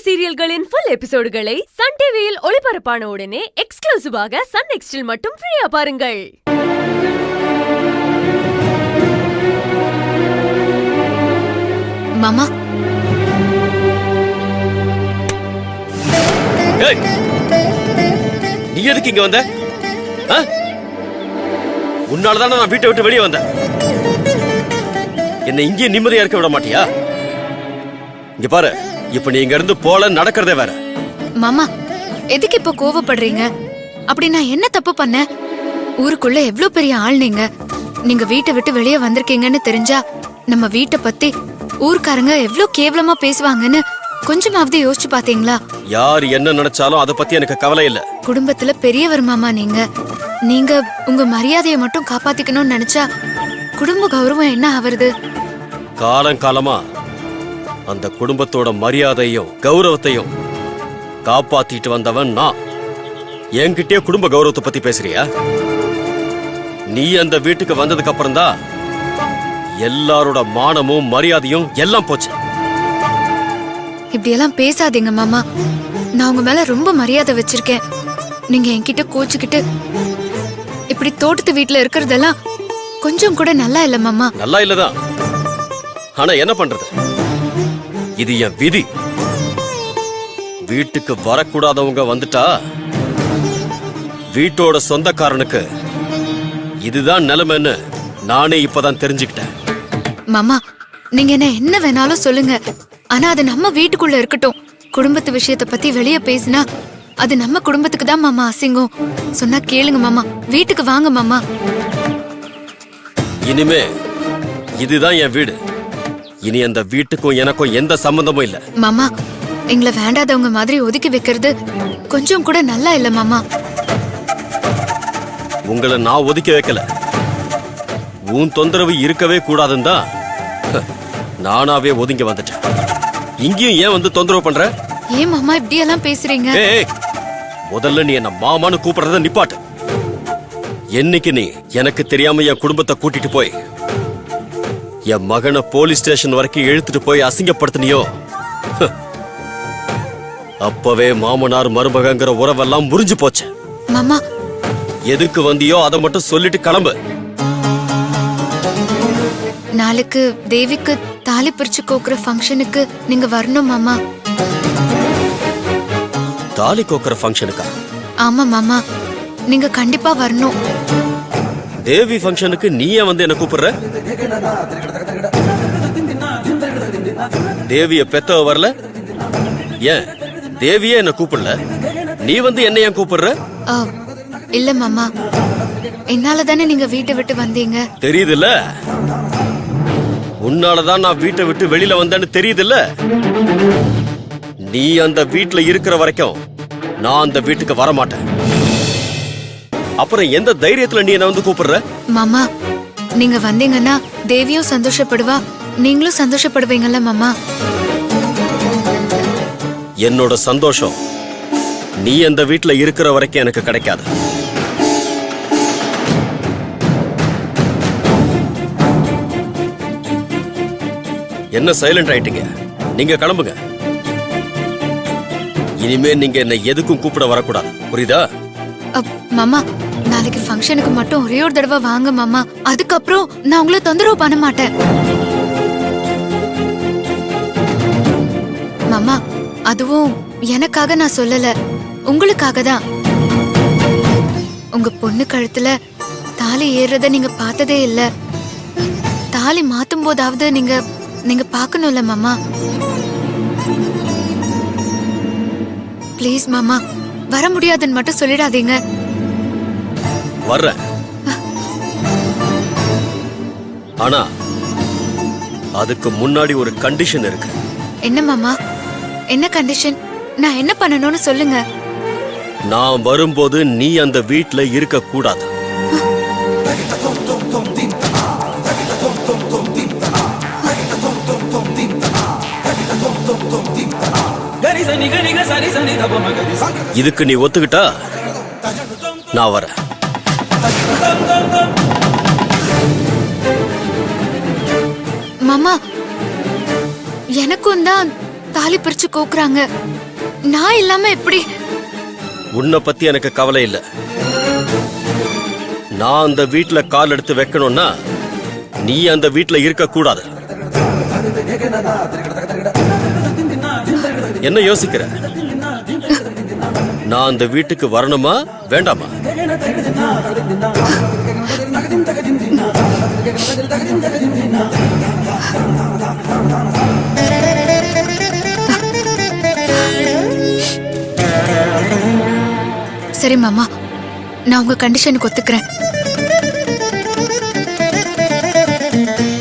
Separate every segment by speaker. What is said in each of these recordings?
Speaker 1: சீரியல்களின் full எபிசோடுகளை Sun டிவியில் ஒளிபரப்பான உடனே எக்ஸ்க்ளூசிவாக சன் நெக்ஸ்டில் மட்டும் ஃப்ரீயா பாருங்கள்.
Speaker 2: மாமா,
Speaker 3: நீ எதுக்கு இங்க வந்த? உன்னாலதான நான் வீட்டை விட்டு வெளியே வந்தேன். என்ன இங்கே நிம்மதியா இருக்க விட மாட்டியா? இங்க பாரு, இப்ப நீ இங்க இருந்து போல நடக்கிறதே வேற.
Speaker 2: மாமா, எதுக்கு இப்ப கோவப்படுறீங்க? அப்படி நான் என்ன தப்பு பண்ண? ஊருக்குள்ள எவ்வளவு பெரிய ஆள் நீங்க. நீங்க வீட்டை விட்டு வெளியே வந்திருக்கீங்கன்னு தெரிஞ்சா நம்ம வீட்டை பத்தி ஊர்க்காரங்க எவ்வளவு கேவலமா பேசுவாங்கன்னு கொஞ்சமாவது யோசிச்சு பாத்தீங்களா?
Speaker 3: யார் என்ன நினைச்சாலும் அத பத்தி எனக்கு கவலை இல்ல.
Speaker 2: குடும்பத்துல பெரியவர் மாமா நீங்க. நீங்க உங்க மரியாதையை மட்டும் காப்பாத்திக்கணும்னு நினைச்சா குடும்ப கௌரவம் என்ன ஆவறது?
Speaker 3: காலங்காலமா அந்த குடும்பத்தோட மரியாதையும் கௌரவத்தையும் காப்பாத்திட்டு வந்தவன் நான். என்கிட்டயே குடும்ப கௌரவத்தை பத்தி பேசுறியா? நீ அந்த வீட்டுக்கு வந்ததுக்கு அப்புறம் தான் எல்லாரோட மானமும் மரியாதையும் எல்லாம் போச்சு.
Speaker 2: இப்படி எல்லாம் பேசாதீங்க மாமா. நான் உங்க மேல ரொம்ப மரியாதை வச்சிருக்கேன். நீங்க என்கிட்ட கோச்சுக்கிட்டு இப்படி தோட்டத்து வீட்டுல இருக்கிறதெல்லாம் கொஞ்சம் கூட நல்லா இல்ல மாமா.
Speaker 3: நல்லா இல்லதான், ஆனா என்ன பண்றது? இது என் விதி. வீட்டுக்கு வரக்கூடாதவங்க வந்துட்டா வீட்டோட சொந்தக்காரனுக்கு இதுதான் நிலைமைன்னு நானே இப்பதான் தெரிஞ்சுக்கிட்டேன்.
Speaker 2: மாமா, நீங்க என்ன வேணாலும் சொல்லுங்க, ஆனா அது நம்ம வீட்டுக்குள்ள இருக்கட்டும். குடும்பத்து விஷயத்தை பத்தி வெளியே பேசினா அது நம்ம குடும்பத்துக்கு தான் மாமா அசிங்கம். சொன்னா கேளுங்க மாமா, வீட்டுக்கு வாங்க மாமா.
Speaker 3: இனிமே இதுதான் என் வீடு. இனி அந்த வீட்டுக்கும் எனக்கும் எந்த சம்பந்தமும் இல்ல.
Speaker 2: மாமா, எங்களை வேண்டாதவங்க மாதிரி ஒதுக்கி வைக்கிறது கொஞ்சம் கூட நல்லா இல்ல மாமா.
Speaker 3: உங்களை நான் ஒதுக்கி வைக்கல. உன் தொந்தரவு இருக்கவே கூடாதுன்னு தான் நானாவே ஒதுங்கி வந்துட்டேன். இங்கேயும் ஏன் வந்து தொந்தரவு பண்ற?
Speaker 2: ஏன் மாமா இப்படி எல்லாம் பேசுறீங்க?
Speaker 3: முதல்ல நீ என்ன மாமான்னு கூப்பிடுறத நிப்பாட்டு. என்னைக்கு நீ எனக்கு தெரியாம என் குடும்பத்தை கூட்டிட்டு போய் என் மகனை போலீஸ் ஸ்டேஷன் வரைக்கும் இழுத்துட்டு போய் அசிங்கப்படுத்தினியோ, அப்பவே மாமனார் மருமகங்கிற உறவெல்லாம் முறிஞ்சு போச்சு.
Speaker 2: மாமா,
Speaker 3: எதுக்கு வந்தியோ அதை மட்டும் சொல்லிட்டு கிளம்பு.
Speaker 2: நாளைக்கு தேவிக்கு தாலி பிரிச்சு கோக்குற ஃபங்க்ஷனுக்கு நீங்க வரணும் மாமா.
Speaker 3: தாலி கோக்குற ஃபங்க்ஷனுக்கா?
Speaker 2: ஆமா மாமா, நீங்க கண்டிப்பா வரணும்.
Speaker 3: தேவி ஃபங்க்ஷனுக்கு நீயே வந்து என்ன கூப்பிடுற? தேவிய பெத்தவ வரல, ஏன் தேவியே என்ன கூப்பிடல? நீ வந்து என்ன ஏன் கூப்பிடுற?
Speaker 2: இல்ல மாமா, என்னால தானே நீங்க வீட்டை விட்டு வந்தீங்க.
Speaker 3: தெரியுதுல்ல, உன்னாலதான் நான் வீட்டை விட்டு வெளியில வந்தேன்னு தெரியுதுல்ல. நீ அந்த வீட்டுல இருக்கிற வரைக்கும் நான் அந்த வீட்டுக்கு வர மாட்டேன். அப்புறம் எந்த தைரியத்துல நீ என்ன வந்து கூப்பிடுற?
Speaker 2: மாமா, நீங்க வந்தீங்கன்னா தேவியும் சந்தோஷப்படுவா, நீங்களும் சந்தோஷப்படுவீங்கல்ல மாமா.
Speaker 3: என்னோட சந்தோஷம் நீ அந்த வீட்டுல இருக்கிற வரைக்கும் எனக்கு கிடைக்காது. என்ன சைலண்ட் ஆயிட்டீங்க? நீங்க கிளம்புங்க. இனிமே நீங்க என்ன எதுக்கும் கூப்பிட வரக்கூடாது, புரியுதா?
Speaker 2: மாமா, நாளைக்கு ஃபங்க்ஷனுக்கு மட்டும் ஒரே ஒரு தடவை வாங்க மாமா. அதுக்கப்புறம் நான் உங்களை தொந்தரவு பண்ண மாட்டேன் மாமா. அதுவும் எனக்காக நான் சொல்லல, உங்களுக்காக தான். உங்க பொண்ணு கழுத்துல தாலி ஏறுறத நீங்க பார்த்ததே இல்ல. தாலி மாத்தும் போதாவது நீங்க பார்க்கணும்ல மாமா. ப்ளீஸ் மாமா, வர முடியாதுன்னு மட்டும் சொல்லிடாதீங்க.
Speaker 3: வர்றேன், ஆனா அதுக்கு முன்னாடி ஒரு கண்டிஷன் இருக்கு.
Speaker 2: என்ன மாமா? என்ன கண்டிஷன்? நான் என்ன பண்ணணும்னு சொல்லுங்க.
Speaker 3: நான் வரும்போது நீ அந்த வீட்ல இருக்க கூடாது. இதுக்கு நீ ஒத்துக்கிட்டா நான் வரேன்.
Speaker 2: மாமா, எனக்கும் தான் தாலி பிரிச்சு கோக்குறாங்க. நான் இல்லாம எப்படி?
Speaker 3: உன்னை பத்தி எனக்கு கவலை இல்ல. நான் அந்த வீட்டுல கால் எடுத்து வைக்கணும்னா நீ அந்த வீட்டுல இருக்க கூடாது. என்ன யோசிக்கிற? நான் அந்த வீட்டுக்கு வரணுமா வேண்டாமா?
Speaker 2: சரி மாமா, நான் உங்க கண்டிஷனுக்கு ஒத்துக்கிறேன்.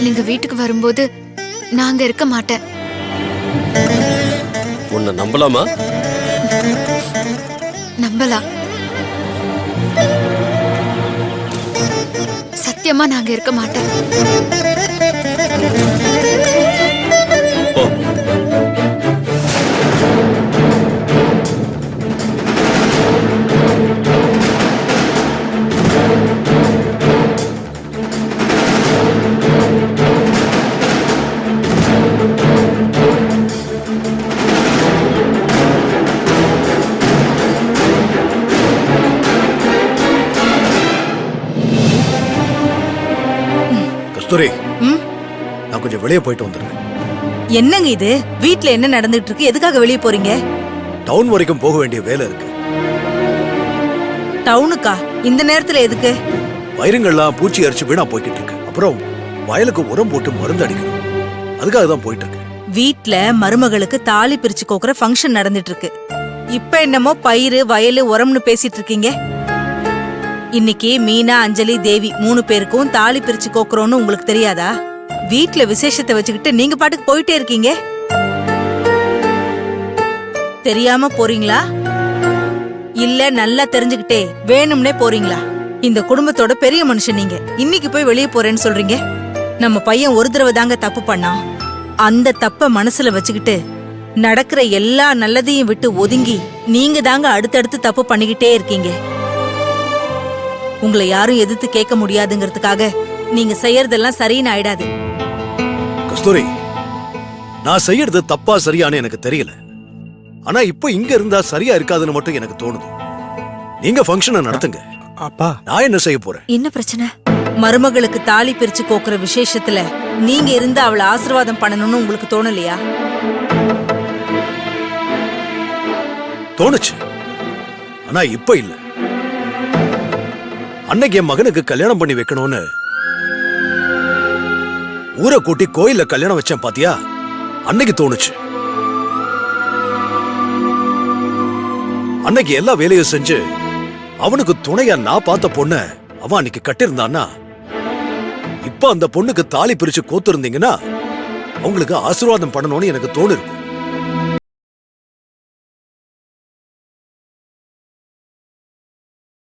Speaker 2: நீங்க வீட்டுக்கு வரும்போது நான் அங்க இருக்க மாட்டேன்.
Speaker 3: உன்னை நம்பலாமா?
Speaker 2: நம்பலாம். சத்தியமா நாங்க இருக்க மாட்டேன்.
Speaker 3: ஓ,
Speaker 4: கஸ்தூரி, நான் கொஞ்சம் வெளியே போயிட்டு வந்துடுறேன்.
Speaker 5: என்னங்க இது? வீட்ல என்ன நடந்துட்டு இருக்கு? எதுக்காக வெளியே போறீங்க?
Speaker 4: டவுன் வரைக்கும் போக வேண்டிய வேலை இருக்கு.
Speaker 5: டவுனுக்கா? இந்த நேரத்துல எதுக்கு?
Speaker 4: வயிறுங்கள்லாம் பூச்சி அரிச்சு வீணா போய்கிட்டு இருக்கு. அப்புறம் வயலுக்கு உரம் போட்டு மருந்து அடிக்கணும். அதுக்காக தான் போயிட்டு இருக்கு.
Speaker 5: வீட்ல மருமகளுக்கு தாலி பிரிச்சு கோக்குற ஃபங்க்ஷன் நடந்துட்டு இருக்கு. இப்ப என்னமோ பயிறு வயலு உரம்னு பேசிட்டு இருக்கீங்க. இன்னைக்கு மீனா, அஞ்சலி, தேவி 3 பேருக்கும் தாலி பிரிச்சு கோக்குறோன்னு உங்களுக்கு தெரியாதா? வீட்ல விசேஷத்தை வச்சுக்கிட்டு நீங்க பாட்டுக்கு போயிட்டே இருக்கீங்க. தெரியாம போறீங்களா இல்ல நல்லா தெரிஞ்சுக்கிட்டே வேணும்னே போறீங்களா? இந்த குடும்பத்தோட பெரிய மனுஷன் நீங்க. இன்னைக்கு போய் வெளியே போறேன்னு சொல்றீங்க. நம்ம பையன் ஒரு தடவை தாங்க தப்பு பண்ணான். அந்த தப்ப மனசுல வச்சுக்கிட்டு நடக்கிற எல்லா நல்லதையும் விட்டு ஒதுங்கி நீங்க தாங்க அடுத்தடுத்து தப்பு பண்ணிக்கிட்டே இருக்கீங்க. உங்களை யாரும் எதிர்த்து கேட்க முடியாதுங்கிறதுக்காக நீங்க செய்யறதெல்லாம் சரின்னு ஆயிடாது.
Speaker 4: கஸ்தூரி, நான் செய்யறது தப்பா சரியானு எனக்கு தெரியல. ஆனா இப்ப இங்க இருந்தா சரியா இருக்காதுன்னு மட்டும் எனக்கு தோணுது. நீங்க ஃபங்க்ஷனை நடத்துங்க.
Speaker 6: அப்பா,
Speaker 4: நான் என்ன செய்ய போறேன்?
Speaker 2: என்ன பிரச்சனை?
Speaker 5: மருமகளுக்கு தாலி பிரிச்சு கோக்குற விசேஷத்துல நீங்க இருந்து அவளை ஆசீர்வாதம் பண்ணணும்னு உங்களுக்கு தோணலையா?
Speaker 4: தோணுச்சு. ஆனா இப்ப இல்ல. அன்னைக்கு என் மகனுக்கு கல்யாணம் பண்ணி வைக்கணும்னு ஊரை கூட்டி கோயில்ல கல்யாணம் வச்சேன் பாத்தியா? அன்னைக்கு தோணுச்சு. அன்னைக்கு எல்லா வேலையும் செஞ்சு அவனுக்கு துணையா நான் பார்த்த பொண்ண அவன் அன்னைக்கு கட்டிருந்தான்னா, இப்ப அந்த பொண்ணுக்கு தாலி பிரிச்சு கோத்திருந்தீங்கன்னா அவங்களுக்கு ஆசீர்வாதம் பண்ணணும்னு எனக்கு தோணு இருக்கு.